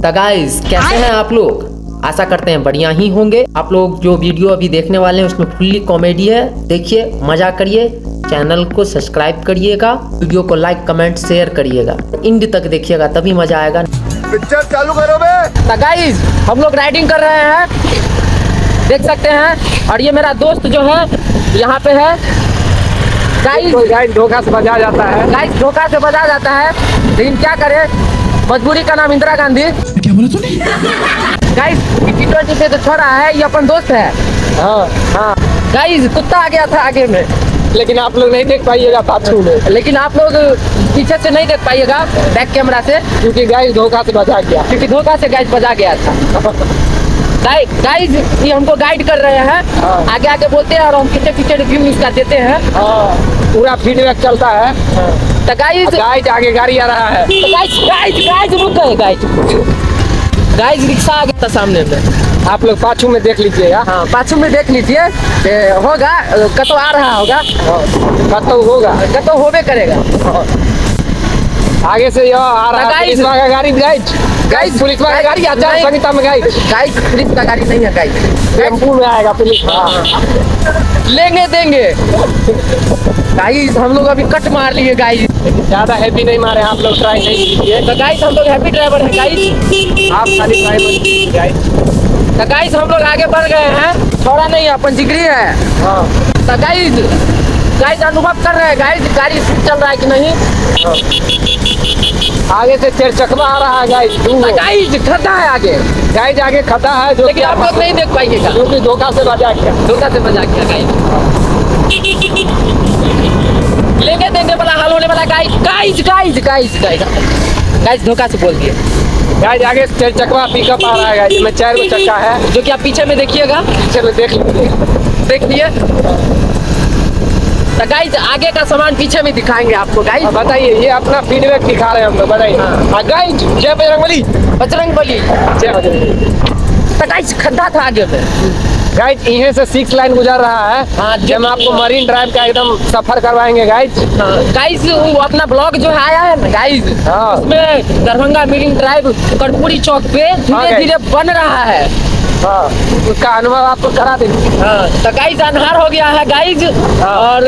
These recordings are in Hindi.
तो गाइस कैसे हैं आप लोग? आशा करते हैं बढ़िया ही होंगे। आप लोग जो वीडियो अभी देखने वाले हैं उसमें फुल्ली कॉमेडी है, देखिए मजा करिए। चैनल को सब्सक्राइब करिएगा, वीडियो को लाइक कमेंट शेयर करिएगा, एंड तक देखिएगा तभी मजा आएगा। पिक्चर चालू करो बे। तो गाइस हम लोग राइडिंग कर रहे हैं, देख सकते हैं। और ये मेरा दोस्त जो है यहाँ पे है। गाइस धोखा से बजा जाता है। गाइस धोखा से बजा जाता है, लेकिन क्या करे, मजबूरी का नाम इंदिरा गांधी। क्या बोला तूने? गाइस T20 से तो छोड़ा है, ये अपन दोस्त है। हाँ गाइस कुत्ता आ गया था आगे में, लेकिन आप लोग नहीं देख पाइएगा पाछू में, लेकिन आप लोग पीछे से नहीं देख पाइएगा बैक कैमरा से, क्योंकि गाइस धोखा से बजा गया। क्योंकि धोखा से गाइस बजा गया था। गाइस ये हमको गाइड कर रहे हैं, हाँ। आगे आगे बोलते हैं और हम पीछे पीछे रिव्यू इसका देते हैं। पूरा फीडबैक चलता है। तो गाइस आगे गाड़ी आ रहा है। गाइस रुक गए। गाइस रिक्शा आ गया था सामने में, आप लोग पाछू में देख लीजिएगा। हाँ पाछू में देख लीजिए, होगा कतो आ रहा होगा, कतो होगा, कतो होबे करेगा। आगे से यह आ रहा है गाइस। पुलिस वाला गाड़ी। गाइस पुलिस वाला गाड़ी आचार नहीं। संहिता में गाइस पुलिस का गाड़ी नहीं है गाइस, टेम्पू में आएगा पुलिस। लेंगे देंगे। गाइस हम लोग अभी कट मार लिए गाइस, ज्यादा हैवी नहीं मारे, आप लोग ट्राई नहीं कीजिए। तो गाइस हम लोग हैप्पी ड्राइवर है गाइस, आप खाली ट्राई मत कीजिए गाइस। तो गाइस हम लोग आगे बढ़ गए हैं, थोड़ा नहीं अपन जिगरी है। तो गाइस अनुभव कर रहे हैं गाइस, गाड़ी चल रहा है कि नहीं। आगे से चार चकवा आ रहा है गाइस। तो गाइस खड्डा है आगे, गाइस आगे खता है जो लेकिन आप लोग नहीं देख पाइएगा, जो कि धोखा से बजा गया। धोखा से बजा गया गाइस। लेंगे देंगे वाला हाल होने वाला गाइस धोखा से बोल दिए। गाइस आगे से चार चकवा पिकअप आ रहा है गाइस, में 4 चक्का है, जो कि आप पीछे में देखिएगा, चलो देख देखिए। तो गाइस आगे का सामान पीछे में दिखाएंगे आपको गाइस। बताइए, ये अपना फीडबैक दिखा रहे हैं हम लोग, बताइए। गाइस जय बजरंगबली। बजरंगबली। जय बजरंगबली। तो गाइस खड्डा था आगे में। गाइस यहीं से 6 लाइन गुजर रहा है। हाँ, जब आपको मरीन ड्राइव का एकदम सफर करवाएंगे गाइस। गाइस वो अपना ब्लॉग जो है आया है ना गाइस, हाँ। उसमें दरभंगा मरीन ड्राइव कर्पूरी चौक पे धीरे धीरे बन रहा है। हाँ, उसका अनुभव आपको करा देंगे। तो गाइस अनहार हो गया है गाइस। और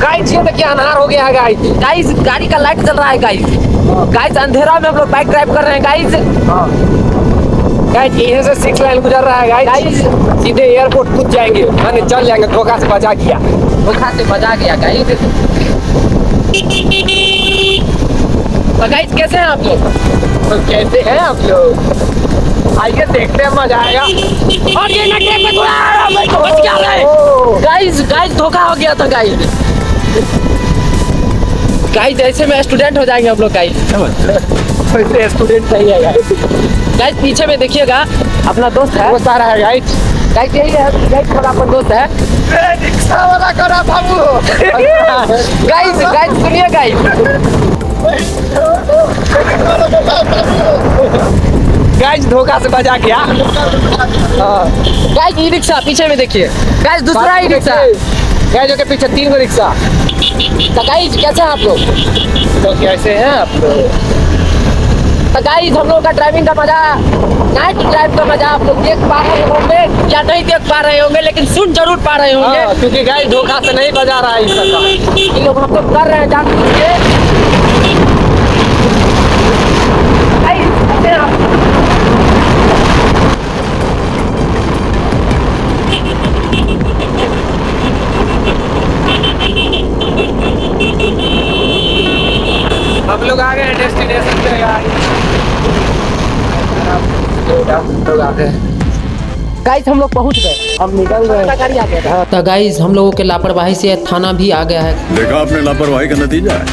गाइस ये देखिए अनहार हो गया है गाइस गाड़ी का लाइट चल रहा है गाइस अंधेरा में हम लोग बाइक ड्राइव कर रहे हैं गाइस। गाइस यहीं से 6 लाइन गुजर रहा है गाइस, सीधे एयरपोर्ट कूद जाएंगे, माने चल जाएंगे। धोखा से बजा गया, धोखा से बजा गया गाइस। तो गाइस कैसे हैं आप लोग? तो कैसे हैं आप लोग? आइए देखते हैं, मजा आएगा। और ये नटे पे तो बच गया रे। गाइस धोखा हो गया था गाइस ऐसे में स्टूडेंट हो जाएंगे हम लोग गाइस। वैसे स्टूडेंट नहीं है गाइस पीछे में देखिएगा अपना दोस्त है, वो सारा है गाइस। गाइस यही है गाइस, थोड़ा अपन दोस्त है। रिक्शा वाला करा था वो। गाइस सुनिए गाइस धोखा से बजा गया। गाइस ई रिक्शा पीछे में देखिए गाइस, दूसरा ई रिक्शा। गाइस जो के पीछे 3 गो रिक्शा। तो गाइस कैसे हैं आप लोग? तो कैसे हैं आप लोग? तो गाइस हम लोग का ड्राइविंग का मजा, नाइट ड्राइव का मजा आप लोग देख पा रहे होंगे या नहीं देख पा रहे होंगे, लेकिन सुन जरूर पा रहे होंगे। क्योंकि गाइस धोखा से नहीं बजा रहा है इसका। ये लोग हम लोग कर रहे हैं जानबूझ के। हम लोग आ गए हैं डेस्टिनेशन पे यार। गाइस हम लोग पहुंच गए, हम निकल रहे हैं। गाड़ी आ गया। तो गाइस हम लोगों के लापरवाही से थाना भी आ गया है। देखा आपने लापरवाही का नतीजा है।